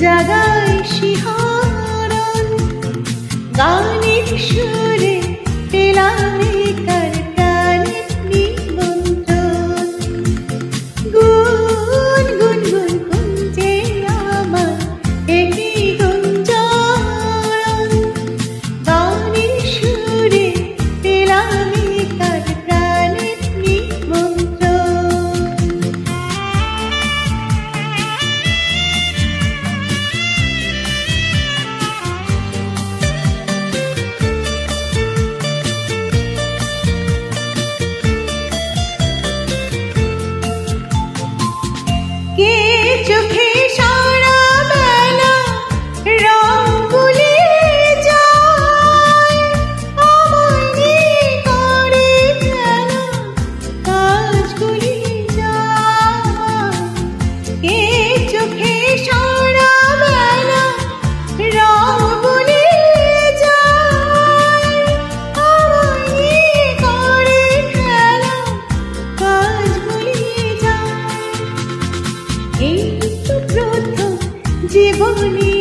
জাগায় শিহরণ, গানের সুরে পেলাম কার প্রাণের নিমন্ত্রণ। গুন গুন গুন গুঞ্জে আমার একই গুঞ্জন, গানের সুরে পেলাম কার প্রাণের নিমন্ত্রণ। কে চোখে সারা বেলা রং গুলিয়ে যায়, আমায় নিয়ে করে খেলা কাজ গুলিয়ে যায়। কে চোখে সারা বেলা রং গুলিয়ে যায়, আমায় নিয়ে করে খেলা কাজ গুলিয়ে যায়। এই তো প্রথম জীবনে